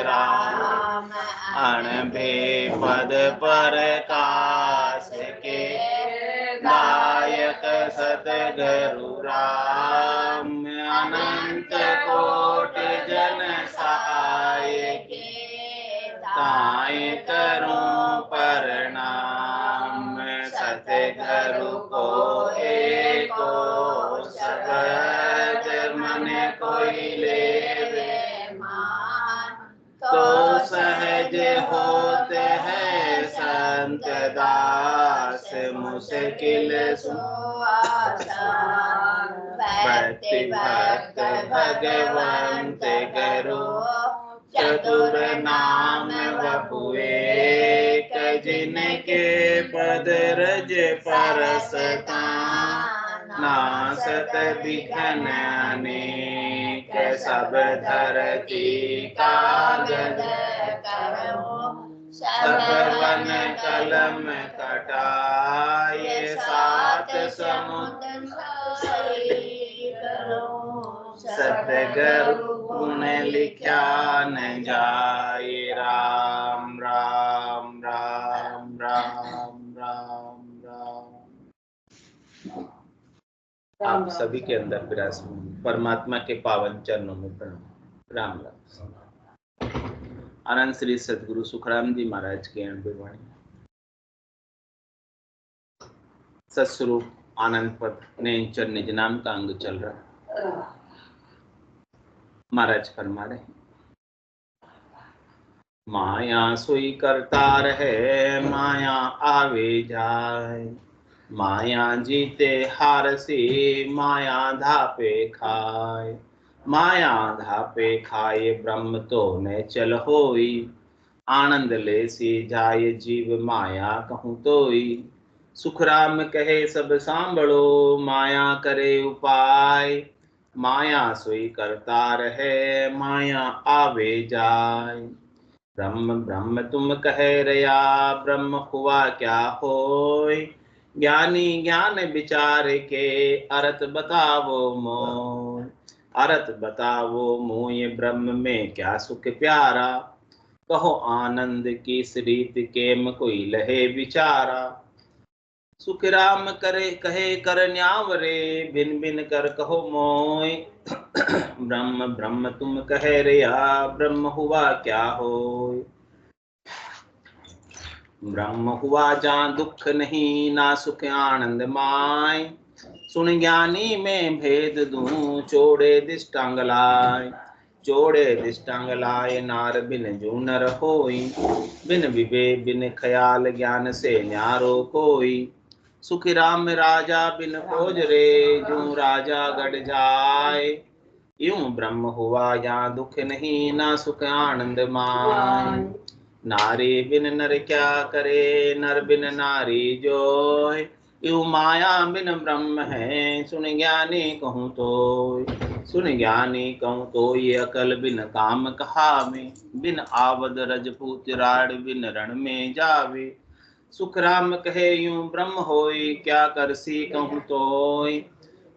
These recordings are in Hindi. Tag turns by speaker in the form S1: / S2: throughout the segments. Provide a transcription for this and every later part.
S1: राम अणभे पद परकाश के दायक सतगुरु राम अनंत कोटि जन सहाय के ताय करूं प्रणाम सतगुरु को एको शब्द मन कोई लेवे मान तो सहज होते हैं संत दास मुश्किल सो आसान भक्ति भक्त भगवंत करो चतुर नाम वपुए जिनके पद रज परसता नासत बिघन अनेक सब धरती कागज करो सब वन कलम कटाए सात समुद्र करो सतगुरु गुण लिखा न जाए राम राम राम राम राम राम। आप सभी के अंदर विराजमान परमात्मा के पावन चरणों में प्रणाम। राम राम। आनंद श्री सदगुरु सुखराम जी महाराज के अणुवाणी सत्स्वरूप आनंद पद नेंचर निज नाम का अंग चल रहा। महाराज फरमा रहे माया सोई करतार है माया आवे जाए माया जीते हारसी माया धापे खाए माया धापे खाए ब्रह्म तो न चल होई आनंद ले सी जाए जीव माया कहूँ तोई सुखराम कहे सब सांभळो माया करे उपाय माया सोई करतार है माया आवे जाए ब्रह्म ब्रह्म तुम कहे रया ब्रह्म हुआ क्या होय ज्ञानी ज्ञान विचार के अर्थ बतावो मोय अर्थ बतावो मोय ब्रह्म में क्या सुख प्यारा कहो आनंद की रीत केम कोई लहे विचारा सुखराम करे कहे कर न्यावरे भिन भिन कर कहो मोय ब्रह्म ब्रह्म तुम कहे रया ब्रह्म हुआ क्या होय ब्रह्म हुआ जहाँ दुख नहीं ना सुख आनंद माय सुन ज्ञानी में भेद दूं चोड़े दिष्टांग लाय चोड़े दिष्टांग लाय नार बिन जो नर होई बिन विवेक बिन ख्याल ज्ञान से न्यारो कोई सुखी राम राजा बिन खोज रे जो राजा गढ़ जाए यूं ब्रह्म हुआ यहाँ दुख नहीं ना सुख आनंद माय नारी बिन नर क्या करे नर बिन नारी जोय यूं माया बिन ब्रह्म है सुन ज्ञानी कहूँ तो सुन ज्ञानी कहूँ तो ये अकल बिन काम कहा में बिन आवद रजपूत राड बिन रण में जावे सुख राम कहे यूं ब्रह्म होय क्या करसी कहूँ तोय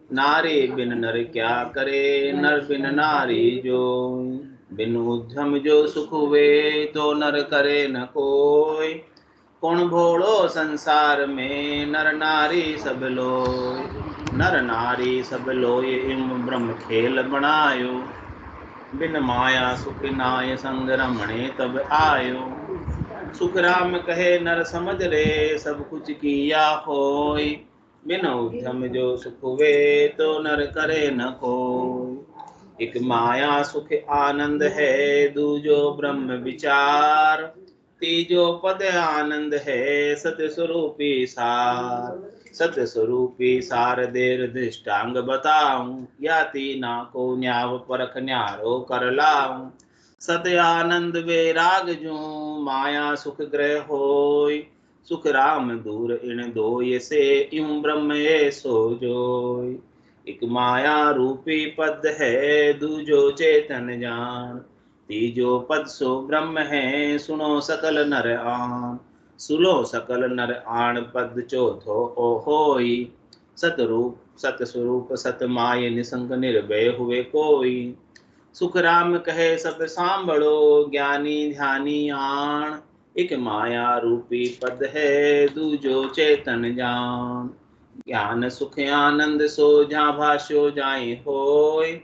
S1: नारी बिन नर क्या करे नर बिन नारी जोय बिन उद्यम जो सुख हुए तो नर करे न कोय कौन भोड़ो संसार में नर नारी सब लोय नर नारी सब लोय इम ब्रह्म खेल बनायो बिन माया सुख नाय संग रमणे तब आयो सुख राम कहे नर समझ रे सब कुछ किया होय बिन उद्यम जो सुख हुए तो नर करे न कोय एक माया सुख आनंद है दूजो ब्रह्म विचार तीजो पद आनंद है सत्य स्वरूपी सार सत्य स्वरूपी सार देर दृष्टांग बताऊं या तीना को न्याव परख न्यारो कर लाऊं सत्य आनंद वैराग जो माया सुख ग्रह होय सुख राम दूर इन दोय से यूं ब्रह्म सो जोय एक माया रूपी पद है दूजो चेतन जान तीजो पद सो ब्रह्म है सुनो सकल नर आन सुनो सकल नर आन पद चौथो ओ होई सतरूप सत स्वरूप सत माय निसंग निर्भय हुए कोई सुख राम कहे सब सांभळो, ज्ञानी ध्यानी आण, एक माया रूपी पद है, दूजो चेतन जान। ज्ञान सुख आनंद सो जहाँ भाष्यो जाई होय,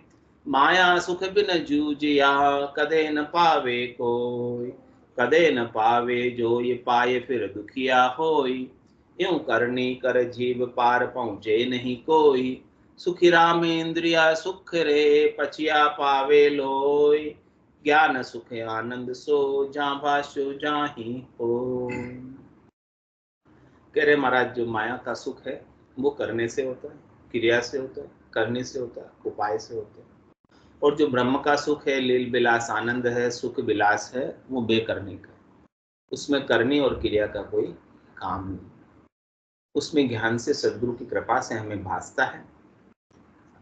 S1: माया सुख बिन जूझिया कदे न पावे कोई। कदे न पावे जो ये पाए फिर दुखिया होई, यूं करनी कर जीव पार पहुँचे नहीं कोई। सुखी राम इंद्रिया सुख रे, पचिया पावे लोय, ज्ञान सुख आनंद सो जहाँ भाष्यो जाहि हो। कह रहे महाराज, जो माया का सुख है वो करने से होता है, क्रिया से होता है, करने से होता है, उपाय से होता है। और जो ब्रह्म का सुख है, लील विलास आनंद है, सुख विलास है, वो बेकरने का, उसमें करनी और क्रिया का कोई काम नहीं। उसमें ज्ञान से, सदगुरु की कृपा से हमें भासता है,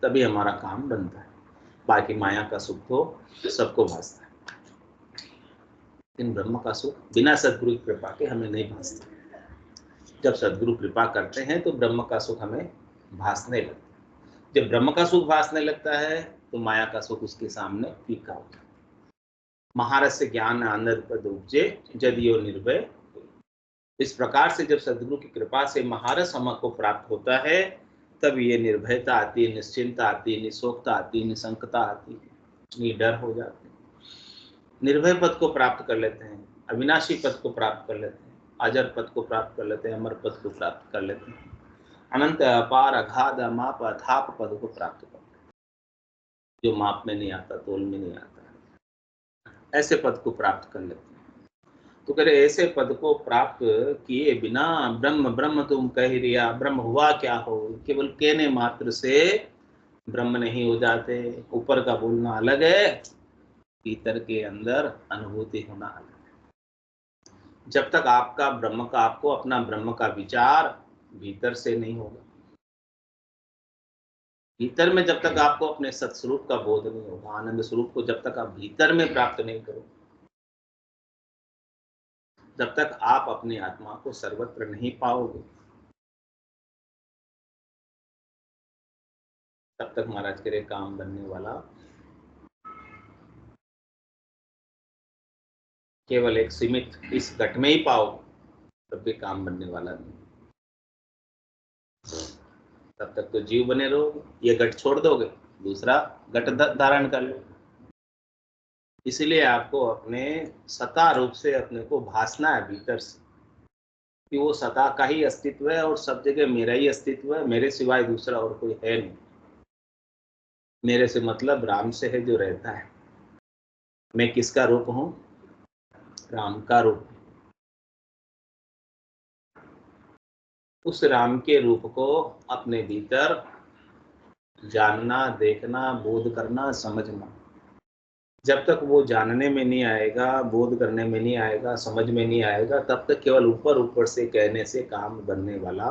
S1: तभी हमारा काम बनता है। बाकी माया का सुख तो सबको भासता है, लेकिन ब्रह्म का सुख बिना सदगुरु की कृपा के हमें नहीं भासता। जब सदगुरु कृपा करते हैं तो ब्रह्म का सुख हमें भासने लगता है। जब ब्रह्म का सुख भासने लगता है तो माया का सुख उसके सामने फीका होता है। महारस ज्ञान आनंद पद उपजे, जदियो निर्भय। इस प्रकार से जब सदगुरु की कृपा से महारस हमको प्राप्त होता है, तब ये निर्भयता आती है, निश्चिंता आती है, निशोकता आती है, निशंकता आती है, निडर हो जाते हैं। निर्भय पद को प्राप्त कर लेते हैं, अविनाशी पद को प्राप्त कर लेते हैं, अजर पद को प्राप्त कर लेते हैं, अमर पद को प्राप्त कर लेते हैं, अनंत अपार अगाध अमाप अथाप पद को प्राप्त करते हैं, जो माप में नहीं आता, तोल में नहीं आता, ऐसे पद को प्राप्त कर लेते हैं। तो कह रहे ऐसे पद को प्राप्त किए बिना ब्रह्म ब्रह्म तुम कह रिया, ब्रह्म हुआ क्या हो, केवल कहने मात्र से ब्रह्म नहीं हो जाते। ऊपर का बोलना अलग है, भीतर के अंदर अनुभूति होना अलग है। जब तक आपका ब्रह्म का, आपको अपना ब्रह्म का विचार भीतर से नहीं होगा, भीतर में जब तक आपको अपने सत्स्वरूप का बोध नहीं होगा, आनंद स्वरूप को जब तक आप भीतर में प्राप्त नहीं करोगे, जब तक आप अपनी आत्मा को सर्वत्र नहीं पाओगे, तब तक महाराज के काम बनने वाला केवल एक सीमित इस घट में ही पाओ, तब भी काम बनने वाला नहीं। तब तक तो जीव बने रहोगे, ये घट छोड़ दोगे, दूसरा घट धारण कर लो। इसलिए आपको अपने सता रूप से अपने को भासना है भीतर से, कि वो सता का ही अस्तित्व है और सब जगह मेरा ही अस्तित्व है, मेरे सिवाय दूसरा और कोई है नहीं। मेरे से मतलब राम से है जो रहता है। मैं किसका रूप हूं? राम का रूप। उस राम के रूप को अपने भीतर जानना, देखना, बोध करना, समझना। जब तक वो जानने में नहीं आएगा, बोध करने में नहीं आएगा, समझ में नहीं आएगा, तब तक केवल ऊपर ऊपर से कहने से काम बनने वाला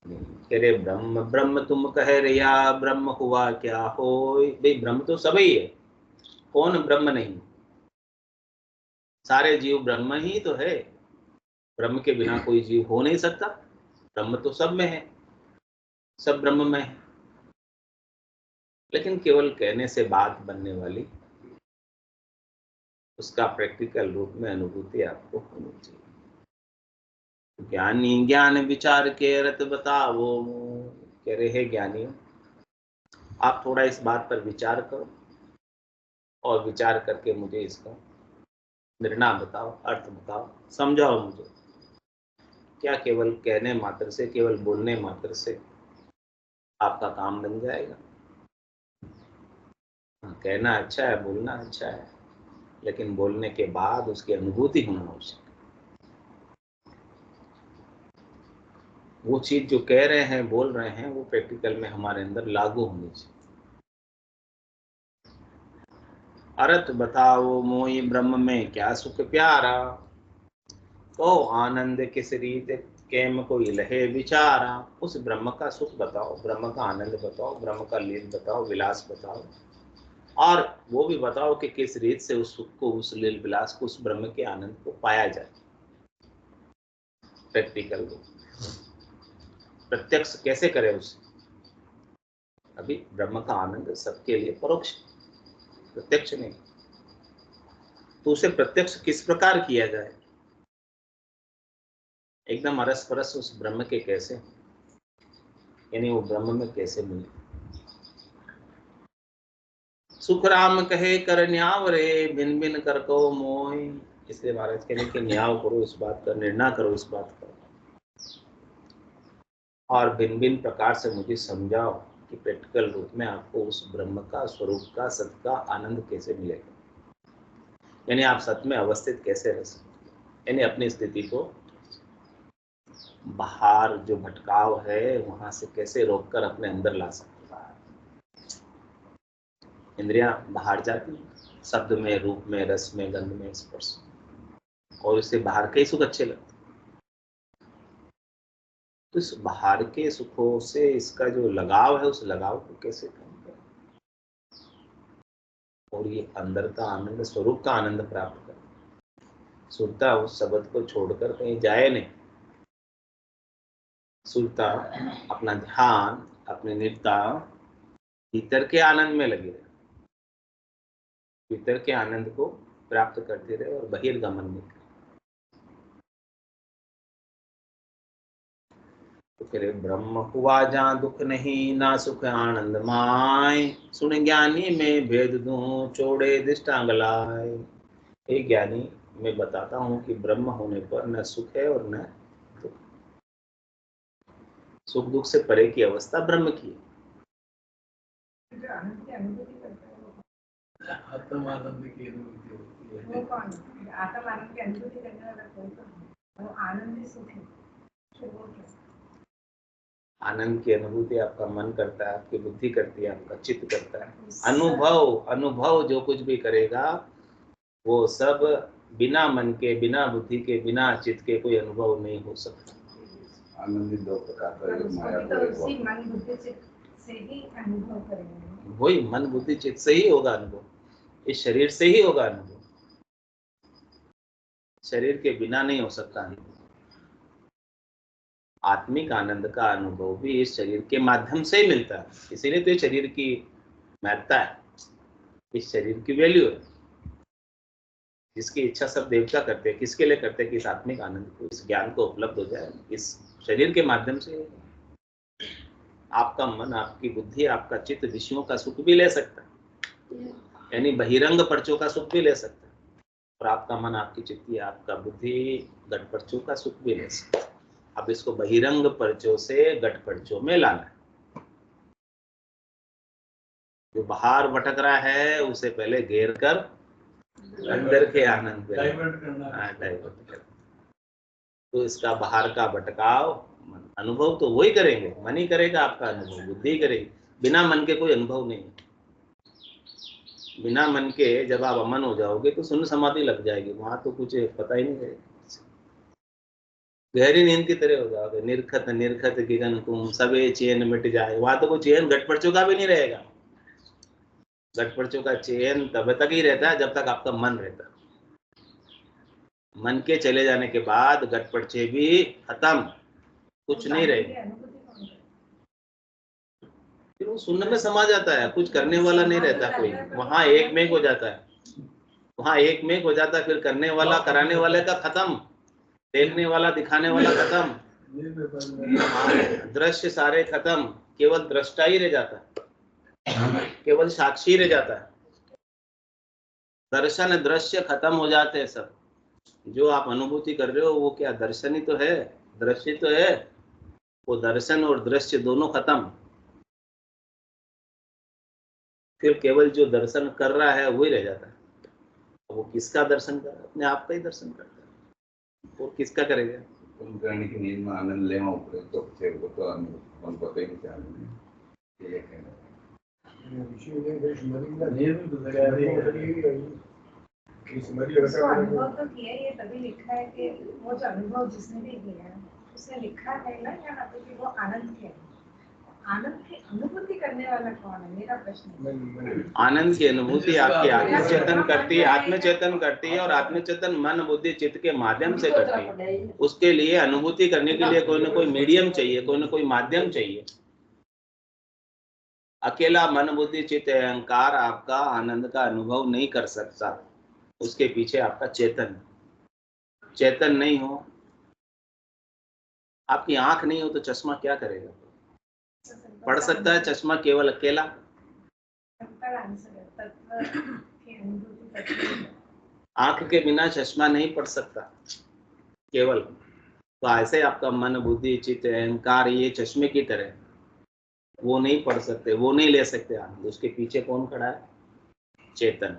S1: नहीं। कह रहे ब्रह्म ब्रह्म तुम कह रिया, ब्रह्म हुआ क्या होय। भाई ब्रह्म तो सभी है, कौन ब्रह्म नहीं? सारे जीव ब्रह्म ही तो है। ब्रह्म के बिना कोई जीव हो नहीं सकता। ब्रह्म तो सब में है, सब ब्रह्म में है, लेकिन केवल कहने से बात बनने वाली, उसका प्रैक्टिकल रूप में अनुभूति आपको होनी चाहिए। ज्ञानी ज्ञान विचार के रत बताओ। कह रहे हैं ज्ञानी, आप थोड़ा इस बात पर विचार करो और विचार करके मुझे इसका निर्णय बताओ, अर्थ बताओ, समझाओ मुझे। क्या केवल कहने मात्र से, केवल बोलने मात्र से आपका काम बन जाएगा? कहना अच्छा है, बोलना अच्छा है, लेकिन बोलने के बाद उसकी अनुभूति होना आवश्यक। वो चीज जो कह रहे हैं, बोल रहे हैं, वो प्रैक्टिकल में हमारे अंदर लागू होनी चाहिए। अर्थ बताओ मोहि ब्रह्म में क्या सुख प्यारा, तो आनंद किस रीत केम कोई लहे विचारा। उस ब्रह्म का सुख बताओ, ब्रह्म का आनंद बताओ, ब्रह्म का लील बताओ, विलास बताओ, और वो भी बताओ कि किस रीत से उस सुख को, उस लील विलास को, उस ब्रह्म के आनंद को पाया जाए। प्रैक्टिकल प्रत्यक्ष कैसे करें उसे? अभी ब्रह्म का आनंद सबके लिए परोक्ष, प्रत्यक्ष नहीं। तो उसे प्रत्यक्ष किस प्रकार किया जाए? एकदम अरस परस उस ब्रह्म के कैसे, यानी वो ब्रह्म में कैसे मिले? सुख राम कहे कर न्याव रे, बिन बिन कर को मोह। इसलिए महाराज कहने कि न्याव करो इस बात का, निर्णय करो इस बात का, और भिन्न भिन्न प्रकार से मुझे समझाओ कि प्रैक्टिकल रूप में आपको उस ब्रह्म का, स्वरूप का, सत का आनंद कैसे मिलेगा, यानी आप सत में अवस्थित कैसे रह सकते, यानी अपनी स्थिति को बाहर जो भटकाव है वहां से कैसे रोककर अपने अंदर ला सकते। इंद्रियां बाहर जाती हैं, शब्द में, रूप में, रस में, गंध में, स्पर्श, और इससे बाहर के सुख अच्छे लगते। तो इस बाहर के सुखों से इसका जो लगाव है, उस लगाव को कैसे कम करें और ये अंदर का आनंद, स्वरूप का आनंद प्राप्त करें। सुरता उस शब्द को छोड़कर कहीं जाए नहीं। सुरता अपना ध्यान, अपनी निरता भीतर के आनंद में लगी रहे, भीतर के आनंद को प्राप्त करते रहे और बहिर्गमन नहीं करे। तो फिर ब्रह्म हुआ जहाँ दुख नहीं, ना सुख आनंद माय। सुन ज्ञानी में भेद दूं, छोड़े दृष्टांग लाय। हे ज्ञानी, मैं बताता हूँ कि ब्रह्म होने पर न सुख है और न दुख। सुख दुख से परे की अवस्था ब्रह्म की है। आनंद की अनुभूति आपका मन करता है, आपकी बुद्धि करती है, आपका चित्त करता है। अनुभव, अनुभव जो कुछ भी करेगा वो सब बिना मन के, बिना बुद्धि के, बिना चित्त के कोई अनुभव नहीं हो सकता।
S2: आनंद दो प्रकार का, मन बुद्धि चित्त से ही अनुभव करेंगे।
S1: वही मन बुद्धि चित्त से ही होगा अनुभव, इस शरीर से ही होगा अनुभव, शरीर के बिना नहीं हो सकता अनुभव। आत्मिक आनंद का अनुभव भी इस शरीर के माध्यम से ही मिलता है, इसीलिए तो शरीर की महत्ता है, इस शरीर की वैल्यू है। जिसकी इच्छा सब देवता करते हैं, किसके लिए करते हैं कि इस आत्मिक आनंद को, इस ज्ञान को उपलब्ध हो जाए, इस शरीर के माध्यम से। आपका मन, आपकी बुद्धि, आपका चित्त विषयों का सुख भी ले सकता है, यानी बहिरंग पर्चों का सुख भी ले सकता है, और आपका मन, आपकी चित्ती, आपका बुद्धि घट पर्चों का सुख भी ले सकता है। अब इसको बहिरंग पर्चों से घट पर्चों में लाना है। जो बाहर भटक रहा है उसे पहले घेर कर अंदर के आनंद पे डाइवर्ट करना। तो इसका बाहर का भटकाव अनुभव तो वही करेंगे, मन ही करेगा आपका अनुभव, बुद्धि करेगी। बिना मन के कोई अनुभव नहीं। बिना मन के जब आप अमन हो जाओगे तो शून्य समाधि लग जाएगी, वहां तो कुछ पता ही नहीं रहेगा, गहरी नींद की तरह हो जाओगे। निर्खत निर्खत गिगन कुम, सबे चैन मिट जाए। वहां तो कोई चैन घट पर्चों का भी नहीं रहेगा। घट पर्चों का चैन तब तक ही रहता है जब तक आपका मन रहता है। मन के चले जाने के बाद घट पर्चे भी खत्म, कुछ नहीं रहेगा। फिर वो शून्य में समा जाता है, कुछ करने वाला नहीं रहता कोई, वहां एक में हो जाता है, वहां एक में हो जाता है। फिर करने वाला, कराने वाले का खत्म, देखने वाला, दिखाने वाला खत्म, दृश्य सारे खत्म, केवल दृष्टा ही रह जाता है, केवल साक्षी रह जाता है। दर्शन दृश्य खत्म हो जाते हैं सब। जो आप अनुभूति कर रहे हो वो क्या दर्शन ही तो है, दृश्य तो है। वो दर्शन और दृश्य दोनों खत्म, फिर केवल जो दर्शन कर रहा है वही रह जाता है। वो किसका दर्शन कर रहा है? अपने आप का ही दर्शन करता है, वो किसका करेगा?
S2: करने की नींद में आनंद ले तो फिर वो तो मन पता ही नहीं क्या ये कहना अनुभव तो किया, ये तभी लिखा है कि वो जो अनुभव जिसने भी किया है उसने लिखा है ना यहाँ पे कि वो आनंद क्या है। आनंद की अनुभूति करने वाला कौन है, मेरा प्रश्न।
S1: आनंद की अनुभूति आपकी आत्मचेतन करती है, आत्मचेतन करती है, और आत्मचेतन मन बुद्धि चित्त के माध्यम से करती है। उसके लिए अनुभूति करने के लिए कोई ना कोई मीडियम चाहिए, कोई ना कोई माध्यम चाहिए। अकेला मन बुद्धि चित्त अहंकार आपका आनंद का अनुभव नहीं कर सकता। उसके पीछे आपका चेतन, चेतन नहीं हो, आपकी आंख नहीं हो तो चश्मा क्या करेगा? पढ़ सकता है चश्मा केवल अकेला? आंख के बिना चश्मा नहीं पढ़ सकता केवल। तो ऐसे आपका मन बुद्धि चित्त अहंकार ये चश्मे की तरह, वो नहीं पढ़ सकते, वो नहीं ले सकते आनंद। उसके पीछे कौन खड़ा है? चेतन।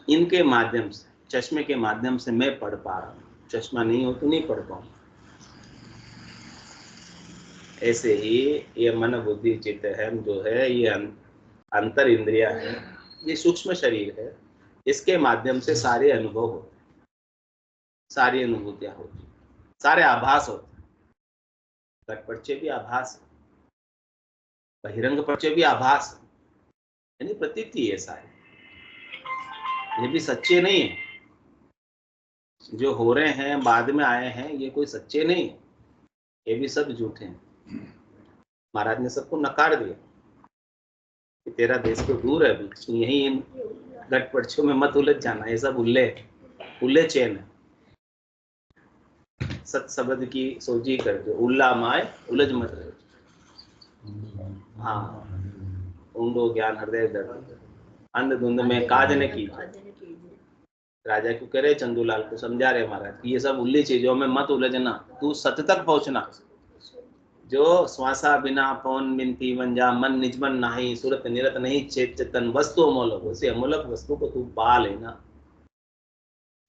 S1: इनके माध्यम से, चश्मे के माध्यम से मैं पढ़ पा रहा हूँ, चश्मा नहीं हो तो नहीं पढ़ पाऊँ। ऐसे ही ये मन बुद्धि चित्त है जो है, ये अंतर इंद्रिया है, ये सूक्ष्म शरीर है, इसके माध्यम से सारे अनुभव होते हैं, सारी अनुभूतियां होती हैं, सारे आभास होते हैं। घटपटचे भी आभास है, बहिरंग पर्चे भी आभास है, यानी प्रतीति है सारे, ये भी सच्चे नहीं है। जो हो रहे हैं बाद में आए हैं ये कोई सच्चे नहीं है, ये भी सब झूठे हैं। महाराज ने सबको नकार दिया कि तेरा देश तो दूर है, यही इन गटपड़छों में मत उलझ जाना, ये सब उल्ले चैन है। सत शब्द की सोची करके उल्ला माए उलझ मत रहे। हाँ, ऊंडो ज्ञान हृदय दर्द, अंधधुंध में काज ने की। राजा क्यों कह रहे चंदूलाल को समझा रहे महाराज, ये सब उल्ली चीजों में मत उलझना, तू सत्य तक पहुंचना। जो श्वासा बिना पवन बिनती वंजा, मन निजमन नाही सुरत निरत नहीं चेतन वस्तु अमोलक, उसे अमोलक वस्तु को तू पा लेना।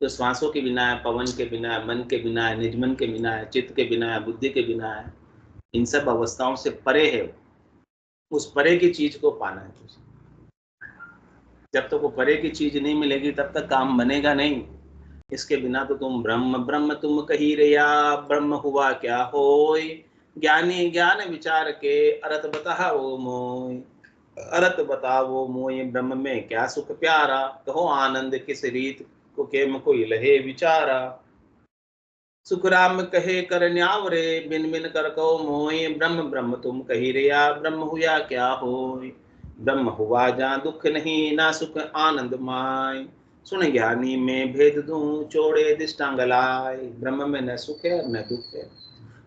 S1: तो श्वासों के बिना है, पवन के बिना है, मन के बिना है, निजमन के बिना है, चित्त के बिना है, बुद्धि के बिना है, इन सब अवस्थाओं से परे है। उस परे की चीज को पाना है तुझे। जब तक वो परे की चीज नहीं मिलेगी तब तक काम बनेगा नहीं। इसके बिना तो तुम ब्रह्म ब्रह्म तुम कही रया, ब्रह्म हुआ क्या होय, ज्ञानी ज्ञान विचार के अरत बताओ मोय, अरत बताओ मोय, ब्रह्म में क्या सुख प्यारा, कहो आनंद किस रीत को केम कोई लहे विचारा। सुख राम कहे कर न्यावरे, बिन बिन कर कहो मोय, ब्रह्म ब्रह्म तुम कही रया, ब्रह्म हुआ क्या होय, ब्रह्म हुआ जहाँ दुख नहीं ना सुख आनंद माय, सुन ज्ञानी में भेद दूं चोड़े दृष्टांग लाय, ब्रह्म में न सुख है न दुख है,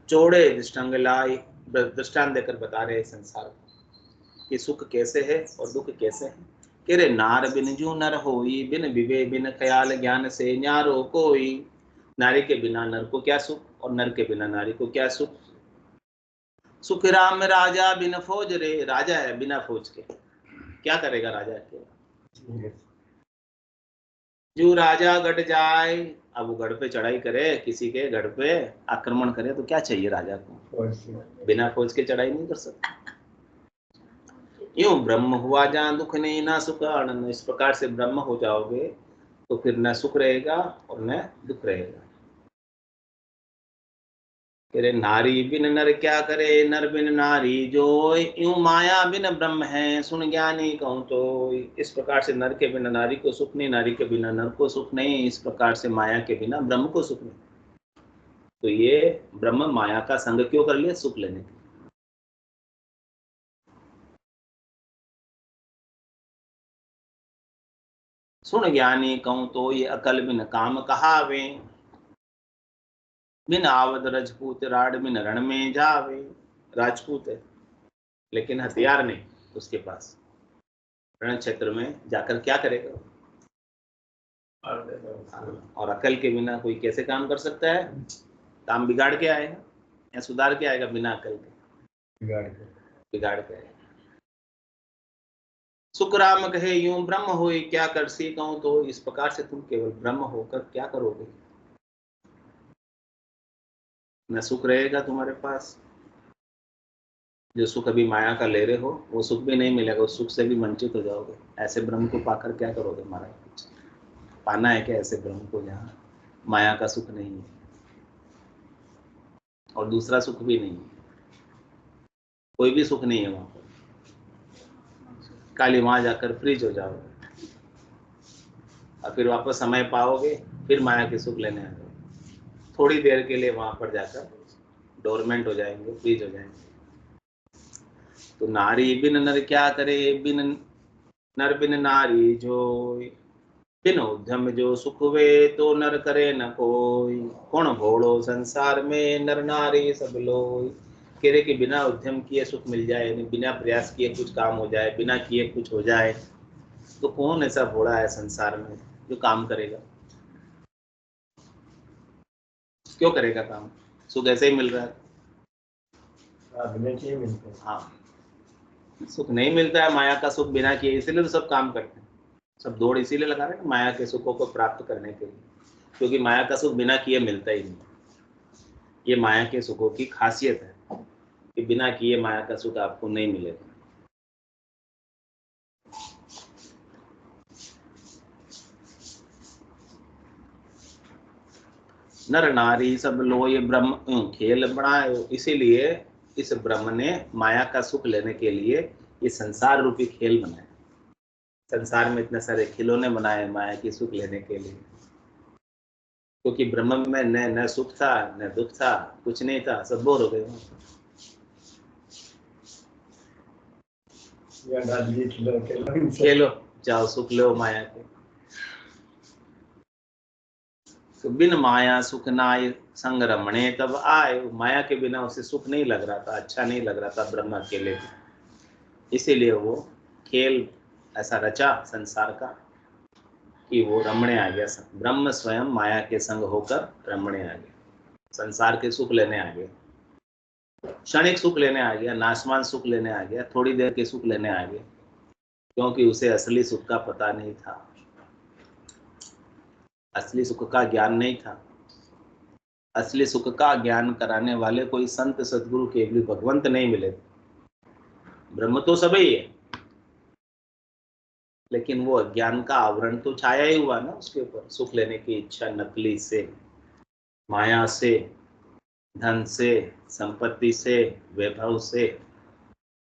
S1: चोड़े दृष्टांग लाय। दृष्टांत देकर बता रहे संसार को कि सुख कैसे है और दुख कैसे है। कह रहे नार बिन जू नर होई, बिन विवे बिन ख्याल ज्ञान से न्यारो कोई, नारी के बिना नर को क्या सुख और नर के बिना नारी को क्या सुख। सुख राम राजा बिन फौज रे, राजा है बिना फौज के, क्या करेगा राजा के। जो राजा गढ़ जाए, अब वो गढ़ पे चढ़ाई करे, किसी के गढ़ पे आक्रमण करे तो क्या चाहिए राजा को, बिना फौज के चढ़ाई नहीं कर सकता। यूं ब्रह्म हुआ जहाँ दुख नहीं ना सुख आनंद, इस प्रकार से ब्रह्म हो जाओगे तो फिर न सुख रहेगा और न दुख रहेगा। नारी बिन नर क्या करे, नर बिन नारी जोय, यूं माया बिन ब्रह्म है सुन ज्ञानी कहूँ तो। इस प्रकार से नर के बिना नारी को सुख नहीं, नारी के बिना नर को सुख नहीं, इस प्रकार से माया के बिना ब्रह्म को सुख नहीं। तो ये ब्रह्म माया का संग क्यों कर लिया? सुख लेने के। सुन ज्ञानी कहूँ तो ये अकल बिन काम कहावे, बिन आवद राजपूत राड बिन रण में जावे। राजपूत है लेकिन हथियार नहीं उसके पास, रण क्षेत्र में जाकर क्या करेगा। और अकल के बिना कोई कैसे काम कर सकता है? काम बिगाड़ के आएगा या सुधार के आएगा? बिना अकल के बिगाड़ के आएगा। सुख राम कहे यूं ब्रह्म होए क्या कर सी कहूं तो, इस प्रकार से तुम केवल ब्रह्म होकर क्या करोगे? न सुख रहेगा तुम्हारे पास, जो सुख अभी माया का ले रहे हो वो सुख भी नहीं मिलेगा, उस सुख से भी वंचित हो जाओगे। ऐसे ब्रह्म को पाकर क्या करोगे महाराज? पाना है क्या ऐसे ब्रह्म को जहाँ माया का सुख नहीं है और दूसरा सुख भी नहीं है, कोई भी सुख नहीं है वहां पर। खाली वहां जाकर फ्रीज हो जाओगे और फिर वापस समय पाओगे, फिर माया के सुख लेने आ जाओगे। थोड़ी देर के लिए वहां पर जाकर डोरमेंट हो जाएंगे, फ्रीज हो जाएंगे। तो नारी बिन नर क्या करे, बिन नर बिन नारी जोई, बिन उद्यम जो सुख वे तो नर करे न कोई, कौन भोड़ो संसार में नर नारी सब लोई। कह रहे कि बिना उद्यम किए सुख मिल जाए, यानी बिना प्रयास किए कुछ काम हो जाए, बिना किए कुछ हो जाए, तो कौन ऐसा भोड़ा है संसार में जो काम करेगा? क्यों करेगा काम? सुख ऐसे ही मिल रहा है। हाँ, सुख नहीं मिलता है, माया का सुख बिना किए, इसीलिए तो सब काम करते हैं, सब दौड़ इसीलिए लगा रहे हैं माया के सुखों को प्राप्त करने के लिए, क्योंकि माया का सुख बिना किए मिलता ही नहीं। ये माया के सुखों की खासियत है कि बिना किए माया का सुख आपको नहीं मिलेगा। नर नारी सब लोय ब्रह्म खेल बनाए, इसीलिए इस ब्रह्म ने माया का सुख लेने के लिए ये संसार रूपी खेल बनाए। संसार में इतने सारे खिलौने बनाए माया की सुख लेने के लिए, क्योंकि ब्रह्म में न सुख था न दुख था, कुछ नहीं था, सब बोर हो गए। खेलो जाओ सुख लो माया के। तो बिन माया सुख नाय संग रमणे तब आए, माया के बिना उसे सुख नहीं लग रहा था, अच्छा नहीं लग रहा था ब्रह्म अकेले, इसीलिए वो खेल ऐसा रचा संसार का कि वो रमणे आ गया। ब्रह्म स्वयं माया के संग होकर रमणे आ गया, संसार के सुख लेने आ गया, क्षणिक सुख लेने आ गया, नाशवान सुख लेने आ गया, थोड़ी देर के सुख लेने आ गया, क्योंकि उसे असली सुख का पता नहीं था, असली सुख का ज्ञान नहीं था। असली सुख का ज्ञान कराने वाले कोई संत सदगुरु केवली भगवंत नहीं मिले। ब्रह्म तो सभी है, लेकिन वो अज्ञान का आवरण तो छाया ही हुआ ना उसके ऊपर, सुख लेने की इच्छा नकली से, माया से, धन से, संपत्ति से, वैभव से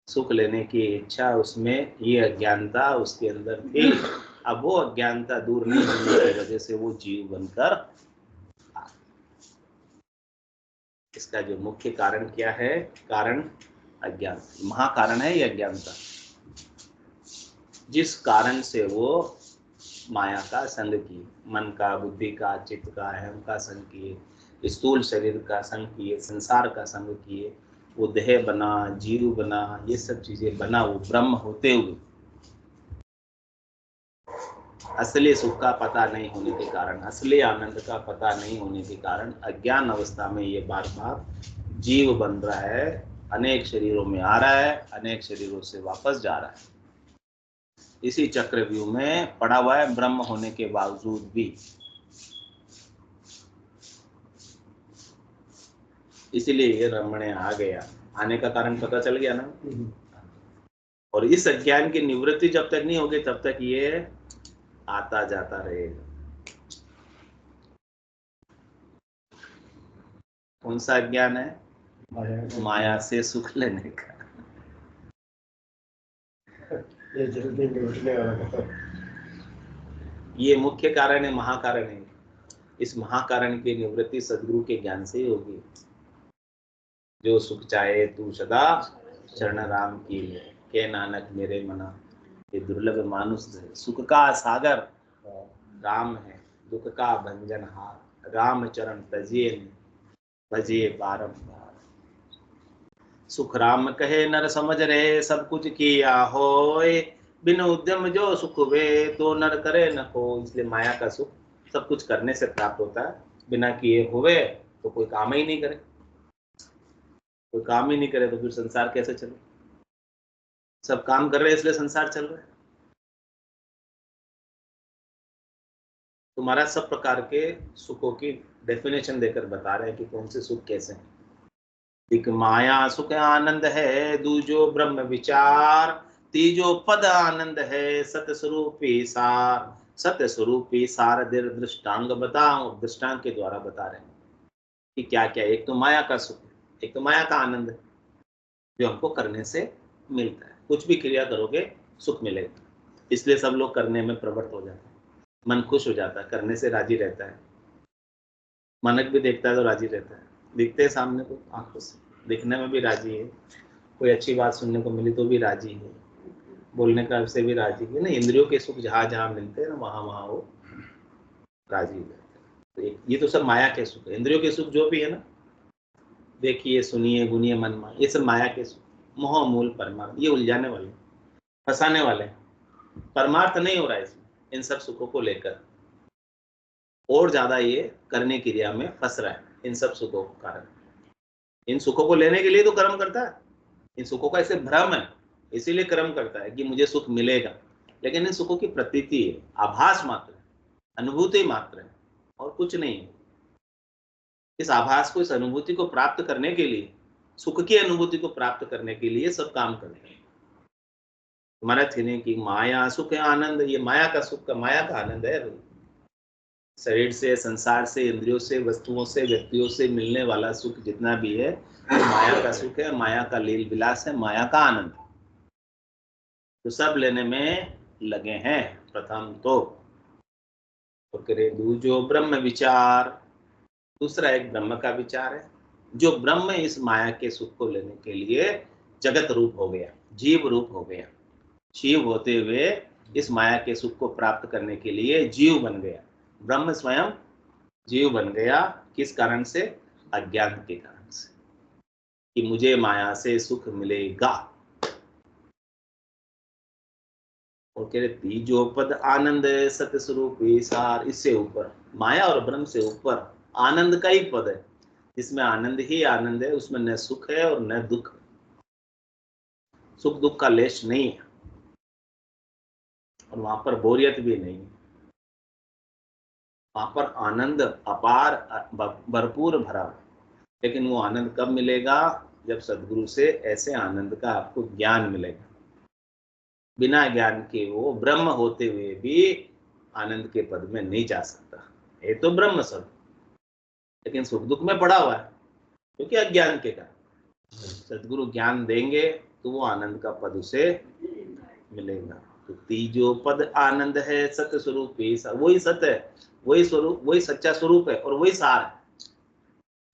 S1: सुख लेने की इच्छा, उसमें ये अज्ञानता उसके अंदर थी। अब वो अज्ञानता दूर नहीं होने की वजह से वो जीव बनकर, इसका जो मुख्य कारण क्या है? कारण अज्ञान, महाकारण है ये अज्ञानता, जिस कारण से वो माया का संग किए, मन का, बुद्धि का, चित्त का, अहम का संग किए, स्थूल शरीर का संग किए, संसार का संग किए, वो देह बना, जीव बना, ये सब चीजें बना वो ब्रह्म होते हुए असली सुख का पता नहीं होने के कारण, असली आनंद का पता नहीं होने के कारण अज्ञान अवस्था में ये बार बार जीव बन रहा है, अनेक शरीरों में आ रहा है, अनेक शरीरों से वापस जा रहा है, इसी चक्रव्यूह में पड़ा हुआ है ब्रह्म होने के बावजूद भी। इसीलिए ये रमणे आ गया, आने का कारण पता चल गया ना। और इस अज्ञान की निवृत्ति जब तक नहीं होगी तब तक ये आता जाता रहेगा। कौन सा अज्ञान है? माया से सुख लेने का। ये जल्दी लौटने वाला, ये मुख्य कारण है, महाकारण है। इस महाकारण की निवृत्ति सदगुरु के ज्ञान से ही होगी। जो सुख चाहे तू सदा चरण राम की, के नानक मेरे मना, ये दुर्लभ मानुष है। सुख का सागर राम है, दुख का भंजनहार, राम चरण तजिए भजिए बारंबार। सुख राम कहे नर समझ रहे, सब कुछ किया होय, बिन उद्यम जो सुख वे तो नर करे न को। इसलिए माया का सुख सब कुछ करने से प्राप्त होता है, बिना किए हुए तो कोई काम ही नहीं करे, कोई काम ही नहीं करे तो फिर संसार कैसे चले? सब काम कर रहे हैं इसलिए संसार चल रहा है। तुम्हारा सब प्रकार के सुखों की डेफिनेशन देकर बता रहे हैं कि कौन से सुख कैसे हैं। एक माया सुख आनंद है, दूजो ब्रह्म विचार, तीजो पद आनंद है, सत स्वरूपी सार। सत्य स्वरूपी सार दृष्टांग बताओ, दृष्टांग के द्वारा बता रहे हैं कि क्या क्या। एक तो माया का सुख, एक तो माया का आनंद है जो हमको करने से मिलता है। कुछ भी क्रिया करोगे सुख मिलेगा, इसलिए सब लोग करने में प्रवृत्त हो जाते हैं। मन खुश हो जाता है, करने से राजी रहता है। मनक भी देखता है तो राजी रहता है, दिखते हैं सामने को आंखों से, दिखने में भी राजी है, कोई अच्छी बात सुनने को मिली तो भी राजी है, बोलने का से भी राजी है ना। इंद्रियों के सुख जहाँ जहाँ मिलते हैं ना, वहाँ वहाँ वो राजी हो जाते हैं। तो ये तो सब माया के सुख है। इंद्रियों के सुख जो भी है ना, देखिए सुनिए गुनिए मन, ये सब माया के सुख, मोह मूल परमार्थ, ये उलझाने वाले, फंसाने वाले। परमार्थ नहीं हो रहा है इसमें, इन सब सुखों को लेकर और ज्यादा ये करने की क्रिया में फंस रहा है इन सब सुखों के कारण। इन सुखों को लेने के लिए तो कर्म करता है, इन सुखों का ऐसे भ्रम है, इसीलिए कर्म करता है कि मुझे सुख मिलेगा। लेकिन इन सुखों की प्रतीति है, आभास मात्र है, अनुभूति मात्र है, और कुछ नहीं है। इस आभास को, इस अनुभूति को प्राप्त करने के लिए, सुख की अनुभूति को प्राप्त करने के लिए सब काम करते हैं। हमारा थिने की माया सुख है आनंद, ये माया का सुख का, माया का आनंद है। शरीर से, संसार से, इंद्रियों से, वस्तुओं से, व्यक्तियों से मिलने वाला सुख जितना भी है वो माया का सुख है, माया का लील विलास है, माया का आनंद। तो सब लेने में लगे हैं। प्रथम तो करे दूजो ब्रह्म विचार, दूसरा एक ब्रह्म का विचार है। जो ब्रह्म इस माया के सुख को लेने के लिए जगत रूप हो गया, जीव रूप हो गया, शिव होते हुए इस माया के सुख को प्राप्त करने के लिए जीव बन गया। ब्रह्म स्वयं जीव बन गया। किस कारण से? अज्ञान के कारण से, कि मुझे माया से सुख मिलेगा। और कह रहे तीजो पद आनंद सत्य स्वरूप सार, इससे ऊपर माया और ब्रह्म से ऊपर आनंद का ही पद है, जिसमें आनंद ही आनंद है, उसमें न सुख है और न दुख, सुख दुख का लेश नहीं है, और वहां पर बोरियत भी नहीं है। वहां पर आनंद अपार भरपूर भरा। लेकिन वो आनंद कब मिलेगा? जब सदगुरु से ऐसे आनंद का आपको ज्ञान मिलेगा। बिना ज्ञान के वो ब्रह्म होते हुए भी आनंद के पद में नहीं जा सकता। ये तो ब्रह्म सब, लेकिन सुख दुख में पड़ा हुआ है क्योंकि अज्ञान के कारण। सदगुरु ज्ञान देंगे तो वो आनंद का पद उसे मिलेगा। तो तीजो पद आनंद है सत्य स्वरूप, वही सत्य है, वही स्वरूप, वही सच्चा स्वरूप है और वही सार है,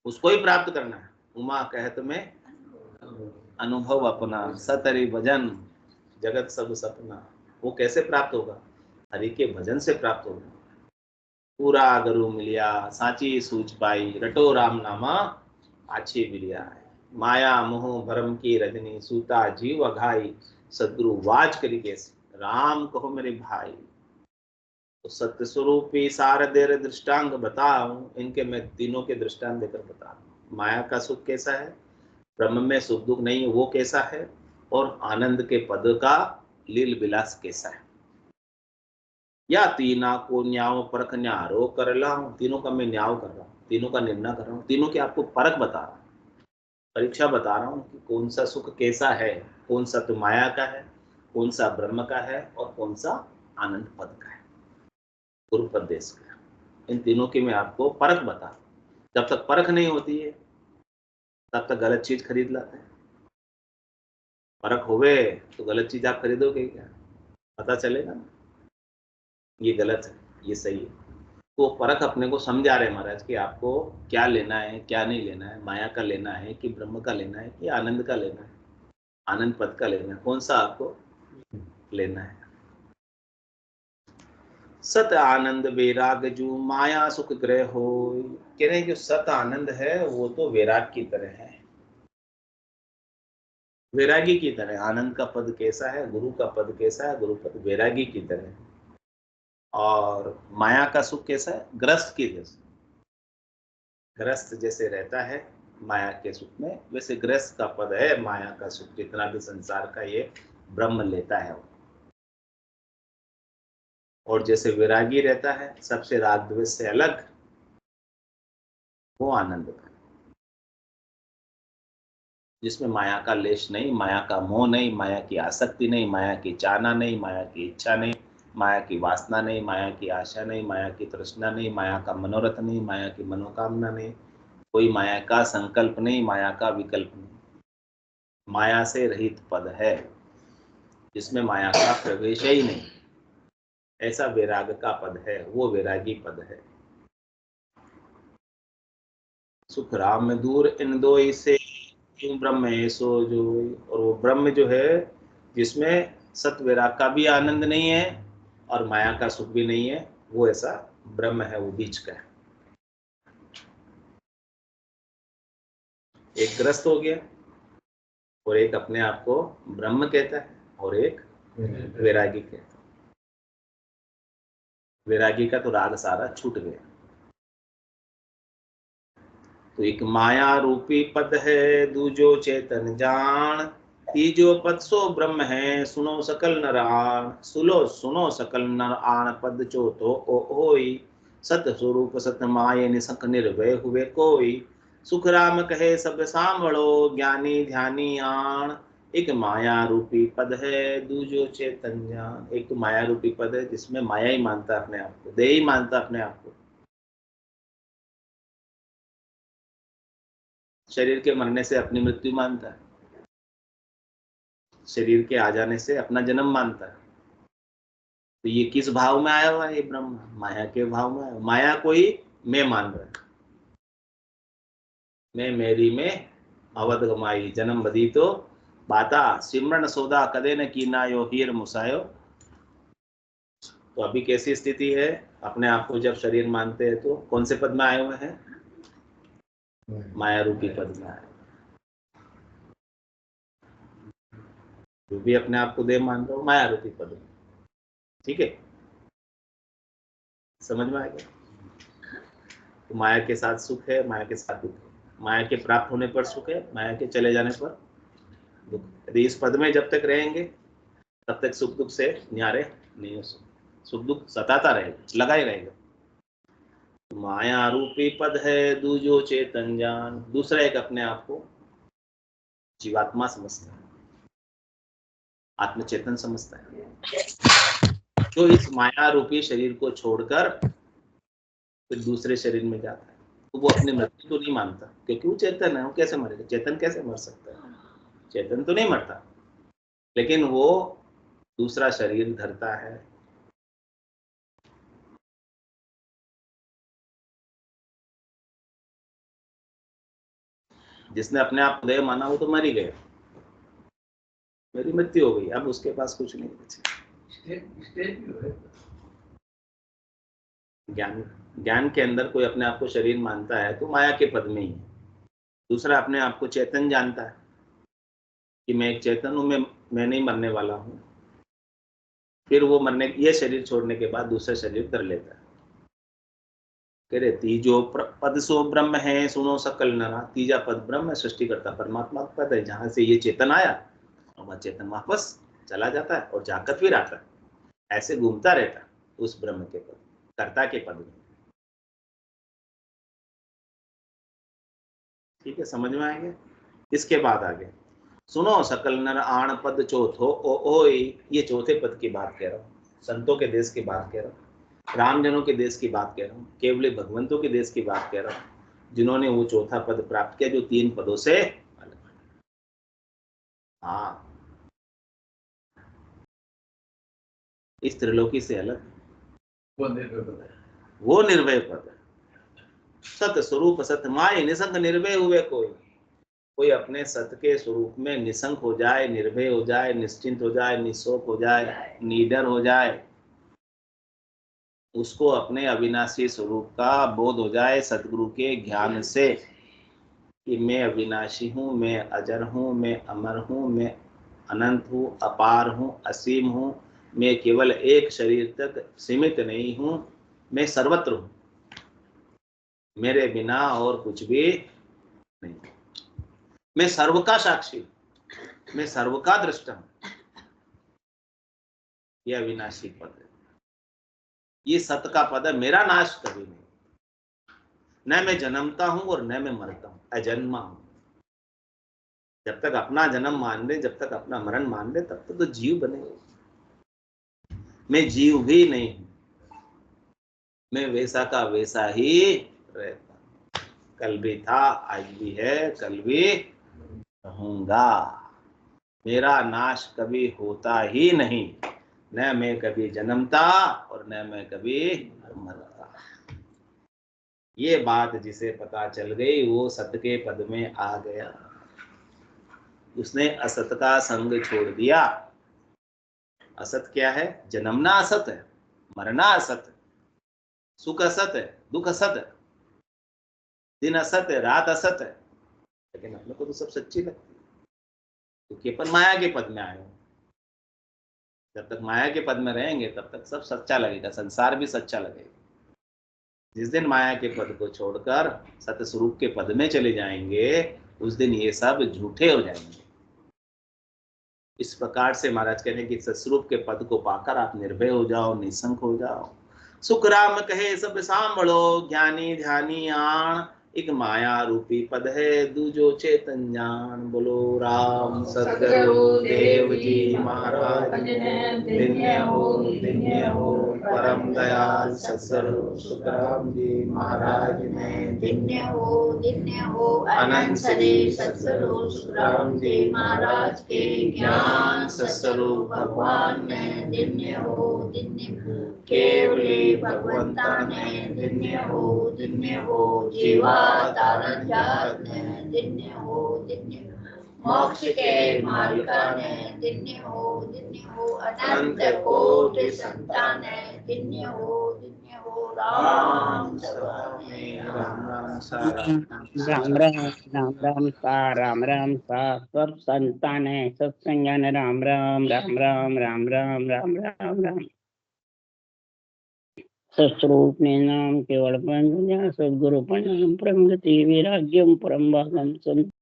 S1: उसको ही प्राप्त करना है। उमा कहत में अनुभव अपना, सतरि भजन जगत सब सपना। वो कैसे प्राप्त होगा? हरि के भजन से प्राप्त होगा। पूरा गुरु मिलिया साची सूझ पाई, रटो राम नामा आछी बिलिया। माया मोह भरम की रजनी, सूता जीव अघाई, सदगुरु वाच करी कैसे, राम कहो मेरे भाई। तो सत्य स्वरूपी सार देर दृष्टांग बताऊं, इनके मैं तीनों के दृष्टांत देकर बताऊं। माया का सुख कैसा है, ब्रह्म में सुख दुख नहीं है वो कैसा है, और आनंद के पद का लील विलास कैसा है। या तीना को न्याव परख न्यारो कर लाऊं, तीनों का मैं न्याव कर रहा हूँ, तीनों का निर्णय कर रहा हूँ, तीनों की आपको परख बता रहा हूँ, परीक्षा बता रहा हूँ कि कौन सा सुख कैसा है, कौन सा तो माया का है, कौन सा ब्रह्म का है, और कौन सा आनंद पद का है, गुरुपदेश का। इन तीनों की मैं आपको परख बता रहा हूँ। जब तक परख नहीं होती है तब तक गलत चीज खरीद लाते हैं। परख होवे तो गलत चीज आप खरीदोगे क्या? पता चलेगा ना ये गलत है, ये सही है। तो परख अपने को समझा रहे महाराज कि आपको क्या लेना है, क्या नहीं लेना है, माया का लेना है कि ब्रह्म का लेना है कि आनंद का लेना है, आनंद पद का लेना है, कौन सा आपको लेना है। सत आनंद वैराग जो माया सुख ग्रह हो, कह रहे हैं जो सत आनंद है वो तो वैराग की तरह है, वैरागी की तरह। आनंद का पद कैसा है, गुरु का पद कैसा है, गुरु पद वैरागी की तरह है। और माया का सुख कैसा है, ग्रस्त की जैसे, ग्रस्त जैसे रहता है माया के सुख में, वैसे ग्रस्त का पद है माया का सुख। जितना भी संसार का ये ब्रह्म लेता है वो। और जैसे वैरागी रहता है सबसे राग द्वेष से अलग, वो आनंद का, जिसमें माया का लेश नहीं, माया का मोह नहीं, माया की आसक्ति नहीं, माया की चाहना नहीं, माया की इच्छा नहीं, माया की वासना नहीं, माया की आशा नहीं, माया की तृष्णा नहीं, माया का मनोरथ नहीं, माया की मनोकामना नहीं, कोई माया का संकल्प नहीं, माया का विकल्प नहीं। माया से रहित पद है जिसमें माया का प्रवेश ही नहीं, ऐसा वैराग का पद है, वो वैरागी पद है। सुख राम दूर इन दो से, क्यों ब्रह्म है सो जो, और वो ब्रह्म जो है जिसमें सत विराग का भी आनंद नहीं है और माया का सुख भी नहीं है, वो ऐसा ब्रह्म है, वो बीच का है। एक ग्रस्त हो गया और एक अपने आप को ब्रह्म कहता है और एक वैरागी कहता है। वैरागी का तो राग सारा छूट गया। तो एक माया रूपी पद है दूजो चेतन जान, तीजो पद सो ब्रह्म है सुनो सकल नर आण। सुनो सकल नर आण पद चौथो ओ होई, सत स्वरूप सत माये निसंक निर्भय हुए कोई। सुख राम कहे सब सांभळो ज्ञानी ध्यानी आण। एक माया रूपी पद है दूजो चेतन जान। एक तो माया रूपी पद है जिसमें माया ही मानता है अपने आप को, देह ही मानता है अपने आप को। शरीर के मरने से अपनी मृत्यु मानता है, शरीर के आ जाने से अपना जन्म मानता है। तो ये किस भाव में आया हुआ है? ये ब्रह्म माया के भाव में आया। माया कोई मैं मान रहा है, मैं मेरी में अवध गमाई जन्म बदी तो बाता सिमरन सौदा कदे न कीना यो हीर मुसायो। तो अभी कैसी स्थिति है? अपने आप को जब शरीर मानते हैं तो कौन से पद में आए हुए हैं? माया रूपी पद में आए। जो भी अपने आप को देव मान रहे हो माया रूपी पद में, ठीक है? समझ में आ गया? तो माया के साथ सुख है, माया के साथ दुख है। माया के प्राप्त होने पर सुख है, माया के चले जाने पर दुख। यदि इस पद में जब तक रहेंगे तब तक सुख दुख से न्यारे नहीं हो सकते। सुख दुख सताता रहेगा, लगा ही रहेगा। माया रूपी पद है दूजो चेतन जान। दूसरा एक अपने आप को जीवात्मा समझता है, आत्मचेतन समझता है, जो इस माया रूपी शरीर को छोड़कर फिर दूसरे शरीर में जाता है। तो वो अपनी मृत्यु तो नहीं मानता, क्योंकि वो चेतन है। वो कैसे मरेगा? चेतन कैसे मर सकता है? चेतन तो नहीं मरता, लेकिन वो दूसरा शरीर धरता है। जिसने अपने आप को देह माना वो तो मर ही गया, मेरी मृत्यु हो गई, अब उसके पास कुछ नहीं बचा। ज्ञान के अंदर कोई अपने आप को शरीर मानता है तो माया के पद में ही है। दूसरा अपने आप को चेतन जानता है कि मैं एक चेतन हूं, मैं नहीं मरने वाला हूं। फिर वो मरने, ये शरीर छोड़ने के बाद दूसरा शरीर कर लेता है। कह रहे तीजो पद सो ब्रह्म है सुनो सकल नरा। तीजा पद ब्रह्म है, सृष्टिकर्ता परमात्मा का पद है, जहां से ये चेतन आया और वह चेतन वापस चला जाता है और जाकर फिर आता है, ऐसे घूमता रहता है उस ब्रह्म के पद, कर्ता के पद में। ठीक है, समझ में आएंगे? इसके बाद आगे सुनो सकल नर आण पद चौथो ओ ओई। ये चौथे पद की बात कह रहा हूँ, संतों के देश की बात कह रहा हूँ, रामजनों के देश की बात कह रहा हूँ, केवल भगवंतों के देश की बात कह रहा हूँ, जिन्होंने वो चौथा पद प्राप्त किया जो तीन पदों से अलग। हाँ, इस त्रिलोकी से अलग वो निर्भय पद है। सत स्वरूप सत माय निसंग निर्भय हुए कोई अपने सत के स्वरूप में निसंक हो जाए, निर्भय हो जाए, निश्चिंत हो जाए, निशोक हो जाए, निडर हो जाए, उसको अपने अविनाशी स्वरूप का बोध हो जाए सदगुरु के ज्ञान से कि मैं अविनाशी हूँ, मैं अजर हूँ, मैं अमर हूँ, मैं अनंत हूँ, अपार हूँ, असीम हूँ, मैं केवल एक शरीर तक सीमित नहीं हूँ, मैं सर्वत्र हूँ, मेरे बिना और कुछ भी नहीं, मैं सर्व का साक्षी, मैं सर्व का दृष्टा हूँ। यह अविनाशी पद है, ये सत का पद है। मेरा नाश कभी नहीं, न मैं जन्मता हूं और न मैं मरता हूं, अजन्मा हूं। जब तक अपना जन्म मान ले, जब तक अपना मरण मान ले, तब तक तो जीव बने। मैं जीव भी नहीं हूं, मैं वैसा का वैसा ही रहता, कल भी था, आज भी है, कल भी रहूंगा। मेरा नाश कभी होता ही नहीं, न मैं कभी जन्मता और न मैं कभी मरता। ये बात जिसे पता चल गई वो सत्य के पद में आ गया। उसने असत का संग छोड़ दिया। असत क्या है? जन्मना असत है, मरना असत है, सुख असत है, दुख असत है, दिन असत है, रात असत है, लेकिन अपने को तो सब सच्ची लगती है, क्योंकि अपन माया के पद में आए हो। जब तक माया के पद में रहेंगे तब तक सब सच्चा लगेगा, संसार भी सच्चा लगेगा। जिस दिन माया के पद को छोड़कर सत्य स्वरूप के पद में चले जाएंगे, उस दिन ये सब झूठे हो जाएंगे। इस प्रकार से महाराज कहने की सत्स्वरूप के पद को पाकर आप निर्भय हो जाओ, निसंक हो जाओ। सुख राम कहे सब सांभळो, ज्ञानी ध्यानी आण, एक माया रूपी पद है दूजो चेतन जान। बोलो राम सद्गुरु देव जी महाराज धन्य हो परम दयाल सद्गुरु सुखराम जी महाराज ने
S3: धन्य हो अनंत सदे सद्गुरु सुखराम जी महाराज के ज्ञान सत्स्वरूप भगवान ने धन्य हो केवली भगवंता ने धन्य हो जीवा तारण जात ने धन्य हो मोक्ष के मालिका ने धन्य हो अनंत कोटि संतान ने धन्य हो राम
S4: राम सा सब संतान है सत्संगान राम राम राम राम राम राम राम राम राम। सत्स्वरूप ने नाम केवल पंच सद्गुरु प्रणाम परम गति वैराग्यम परम भागम संत